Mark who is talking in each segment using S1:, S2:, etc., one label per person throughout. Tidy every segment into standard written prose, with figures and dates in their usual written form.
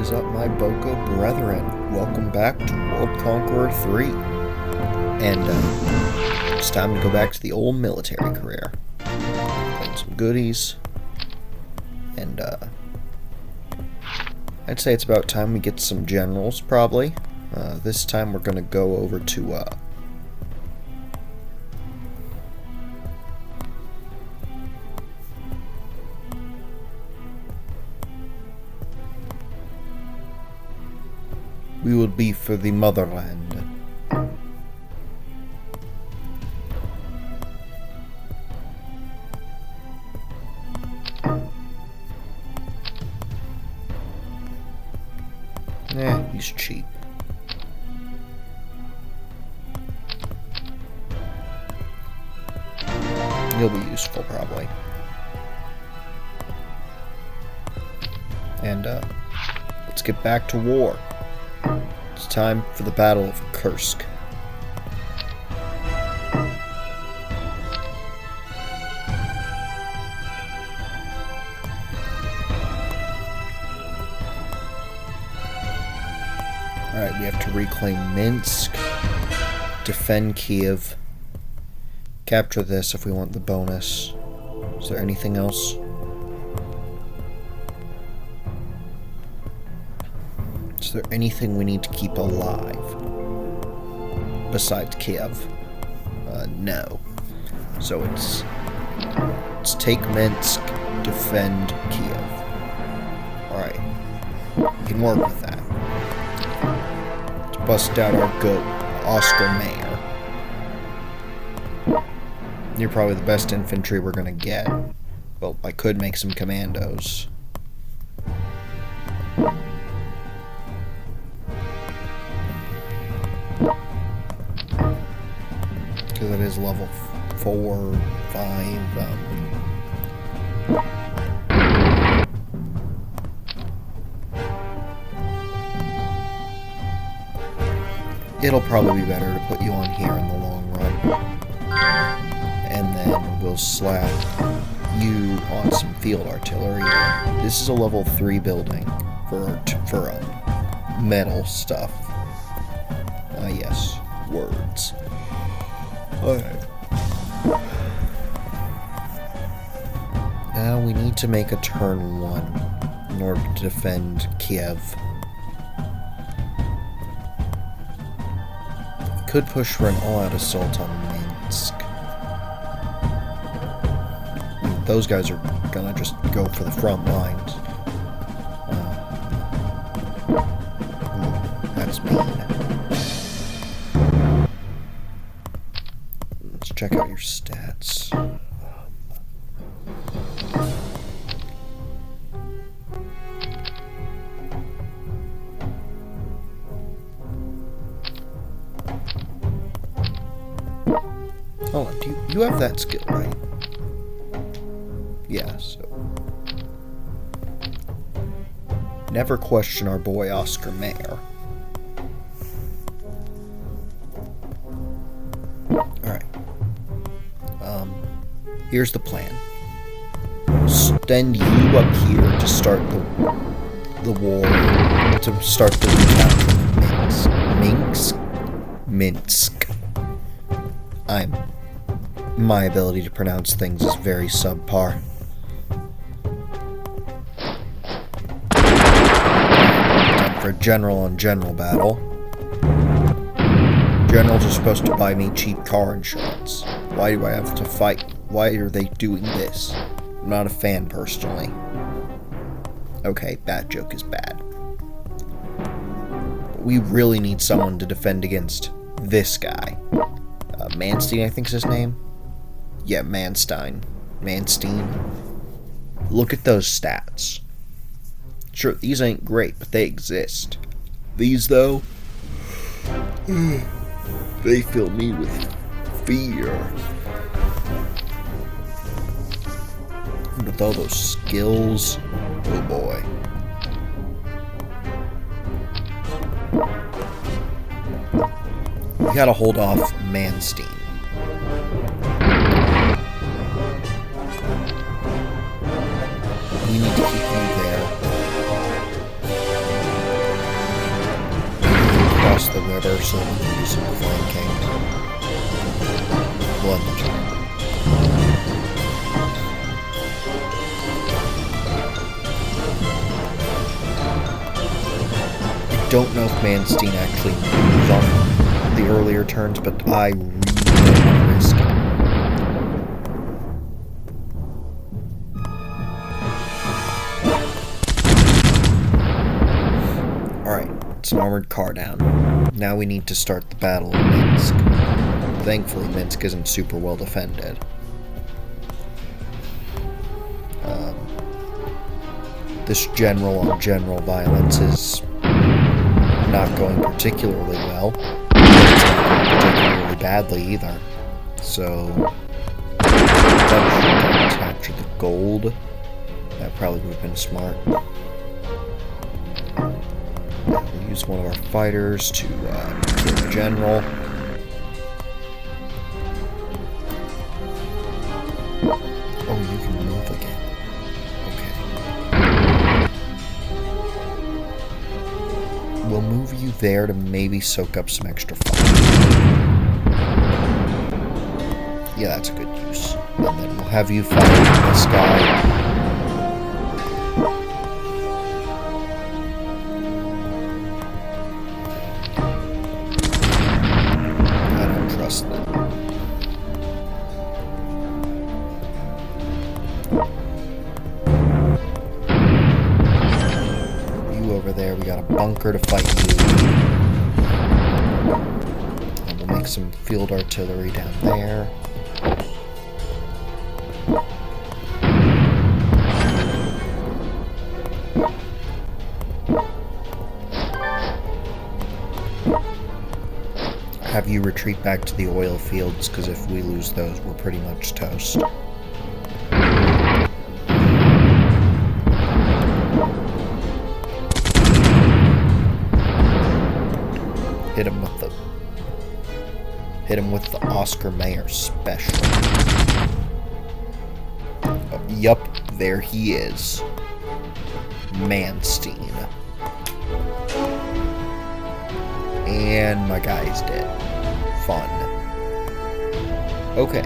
S1: is up, my Boko brethren? Welcome back to World Conqueror 3. And it's time to go back to the old military career. Claim some goodies. And I'd say it's about time we get some generals, probably. This time we're going to go over to we will be for the motherland. He's cheap. He'll be useful, probably. And, let's get back to war. It's time for the Battle of Kursk. Alright, we have to reclaim Minsk, defend Kiev, capture this if we want the bonus. Is there anything else? Is there anything we need to keep alive besides Kiev? No. So let's take Minsk, defend Kiev. Alright. We can work with that. Let's bust out our goat, Oscar Mayer. You're probably the best infantry we're gonna get. Well, I could make some commandos. Because it is level 4, 5, it'll probably be better to put you on here in the long run. And then we'll slap you on some field artillery. This is a level 3 building for metal stuff. Yes, words. Alright. Now we need to make a turn 1 in order to defend Kiev. Could push for an all-out assault on Minsk. Those guys are gonna just go for the front lines. That's mean. Let's check out your stats. Hold on, do you have that skill, right? Yeah, so... Never question our boy Oscar Mayer. Alright. Here's the plan. Send you up here to start the war, to start the recapture of Minsk. My ability to pronounce things is very subpar. Time for a general-on-general battle. Generals are supposed to buy me cheap car insurance. Why do I have to fight? Why are they doing this? I'm not a fan, personally. Okay, that joke is bad. But we really need someone to defend against this guy. Manstein, I think's his name. Yeah, Manstein. Look at those stats. Sure, these ain't great, but they exist. These, though, they fill me with fear. And with all those skills, oh boy. We gotta hold off Manstein. We need to keep you there. perimeter so we can do some flanking. We'll end the turn. I don't know if Manstein actually moves on the earlier turns, but I really don't want to risk it. Alright, it's an armored car down. Now we need to start the Battle of Minsk. Thankfully, Minsk isn't super well defended. This general-on-general violence is not going particularly well. It's not going particularly badly either. So, that was capture the gold. That probably would have been smart. We'll use one of our fighters to kill the general. Oh, you can move again. We'll move you there to maybe soak up some extra fire. Yeah, that's a good use. And then we'll have you fighting this guy. I don't trust them. Over there, we got a bunker to fight you. And we'll make some field artillery down there. Have you retreat back to the oil fields, because if we lose those, we're pretty much toast. Hit him with the Oscar Mayer special. Yup, there he is. Manstein. And my guy's dead. Fun. Okay.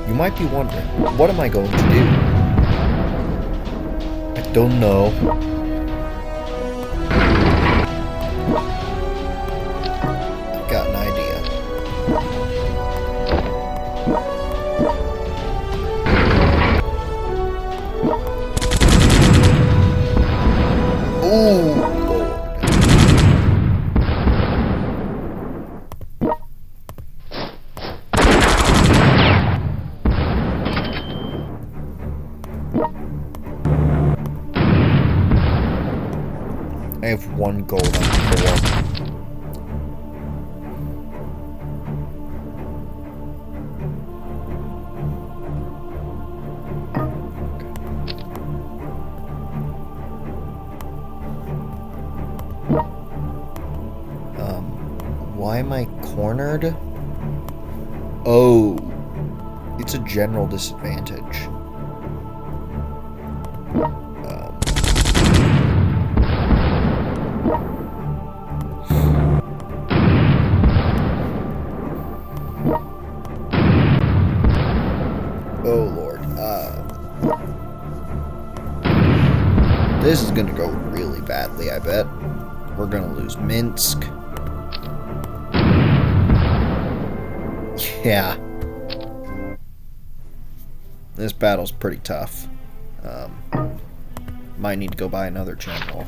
S1: You might be wondering, what am I going to do? I don't know. Got an idea. Ooh, Lord. I have 1 gold on 4. Why am I cornered? Oh, it's a general disadvantage. Oh Lord, this is gonna go really badly, I bet. We're gonna lose Minsk. Yeah. This battle's pretty tough. Might need to go buy another general.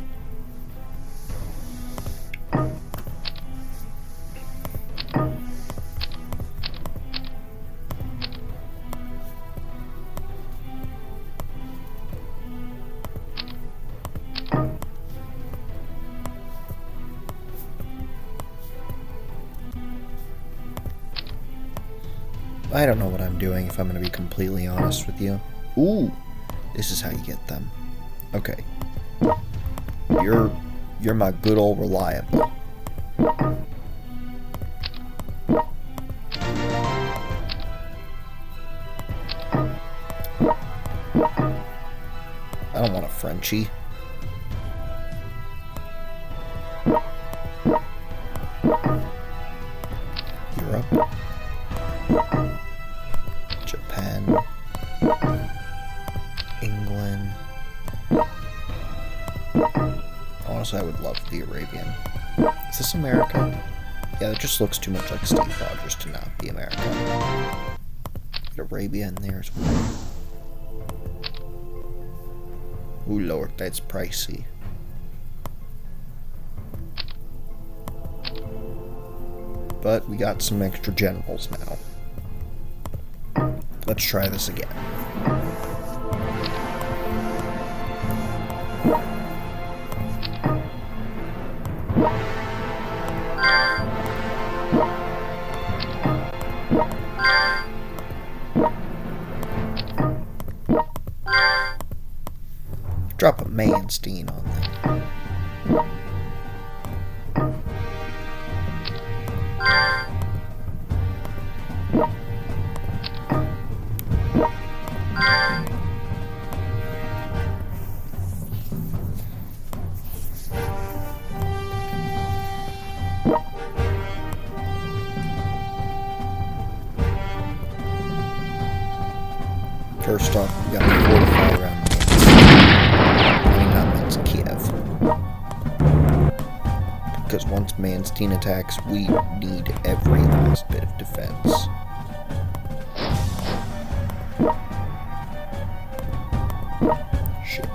S1: I don't know what I'm doing, if I'm going to be completely honest with you. Ooh, this is how you get them. Okay. You're my good old reliable. I don't want a Frenchie. Also, I would love the Arabian. Is this America? Yeah, it just looks too much like Steve Rogers to not be America. Get Arabia in there as well. Ooh, Lord, that's pricey. But we got some extra generals now. Let's try this again. Drop a Manstein on them. First off, we got to fortify around Kiev. Because once Manstein attacks, we need every last bit of defense. Shit.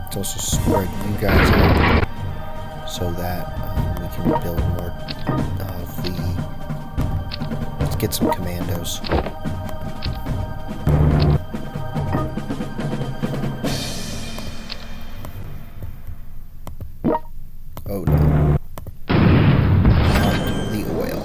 S1: Let's also spread you guys out so that we can build more of the... Let's get some commandos. Oh no. Not the oil.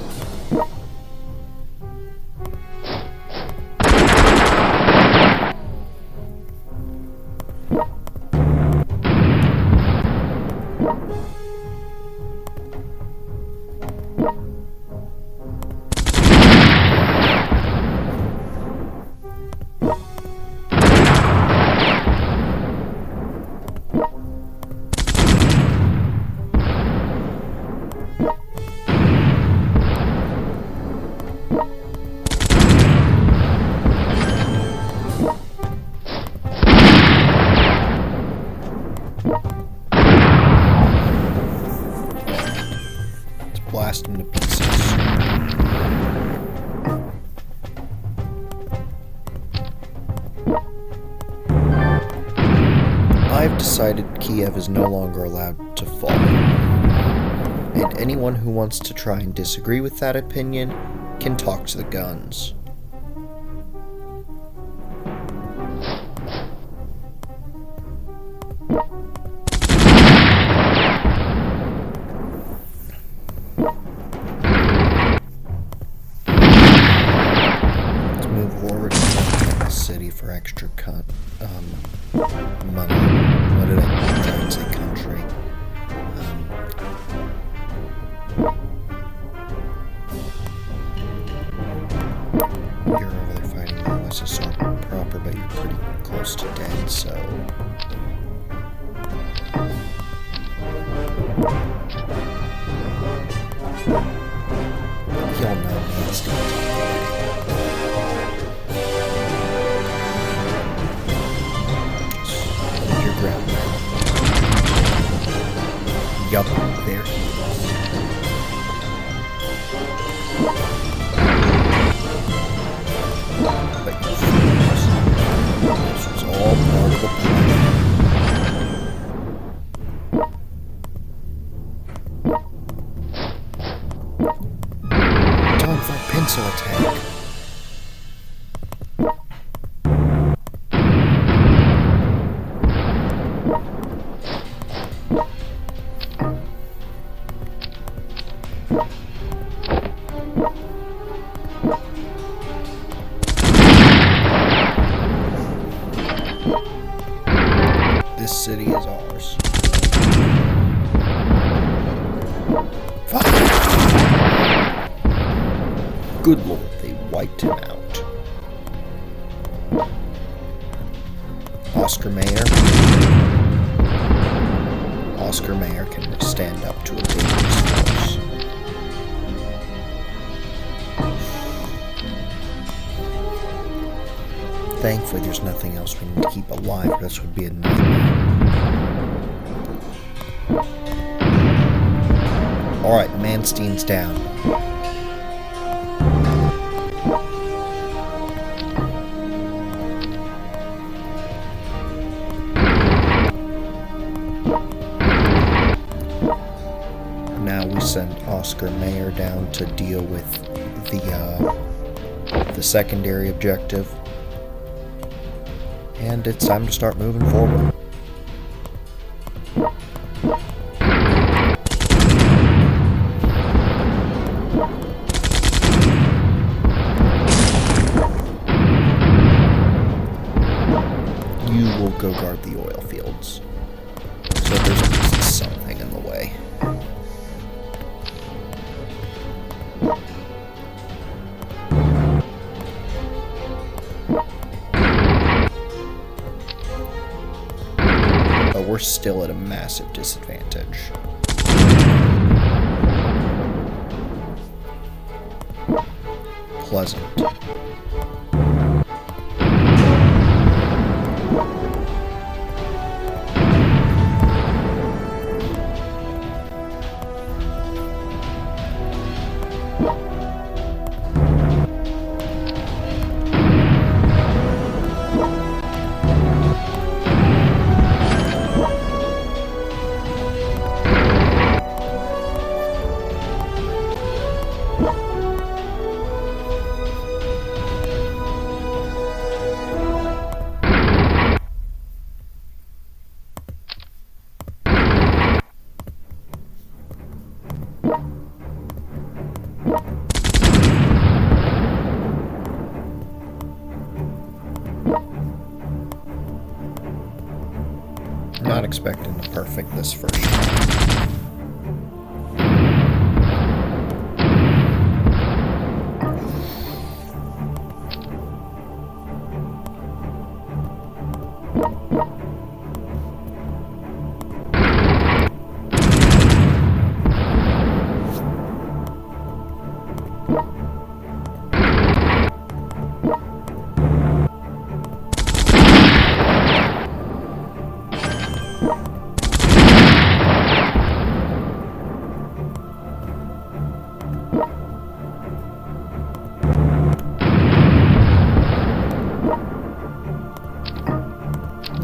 S1: Blast them to pieces. I've decided Kiev is no longer allowed to fall. And anyone who wants to try and disagree with that opinion can talk to the guns. City for extra money. What did I try and say? Country. You're over there fighting the USSR proper, but you're pretty close to dead, so... Y'all know me, it's not Yup, there he is. But you fools, this was all part of the plan. Time for a pencil attack. This city is ours. Fuck! Good lord, they wiped him out. Oscar Mayer. Oscar Mayer can stand up to a dangerous force. Thankfully, there's nothing else we need to keep alive. This would be a nightmare. Alright, Manstein's down. Now we send Oscar Mayer down to deal with the secondary objective. And it's time to start moving forward. You will go guard the oil fields. So there's something in the way. But we're still at a massive disadvantage. Pleasant. Not expecting to perfect this first shot.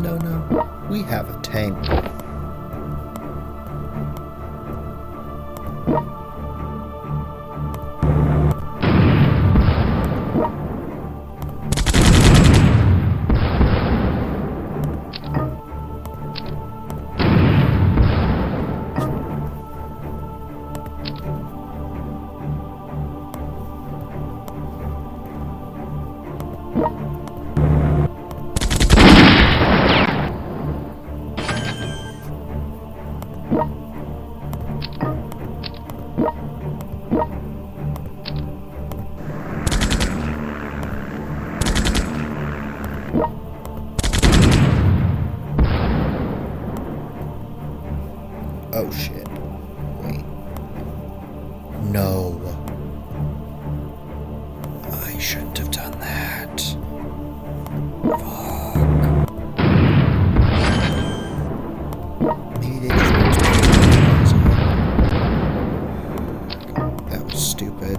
S1: No, we have a tank. Oh shit. Wait. No. I shouldn't have done that. Fuck. Maybe they just want to. That was stupid.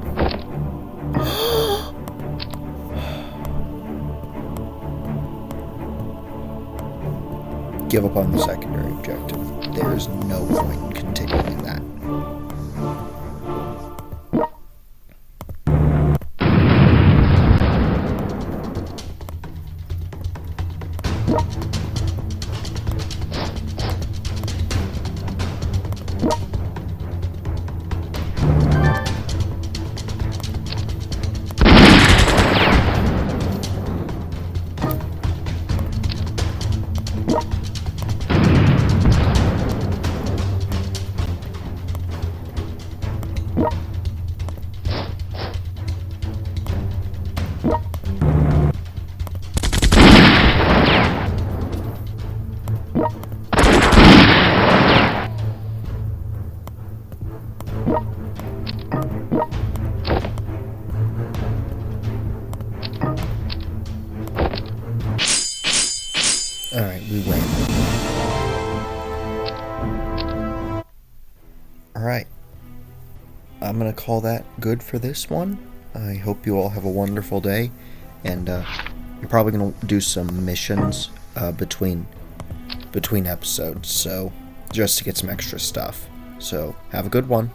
S1: Give up on the secondary objective. There is no point in continuing that. we win. Alright. I'm gonna call that good for this one. I hope you all have a wonderful day, and you're probably gonna do some missions between episodes, so just to get some extra stuff. So have a good one.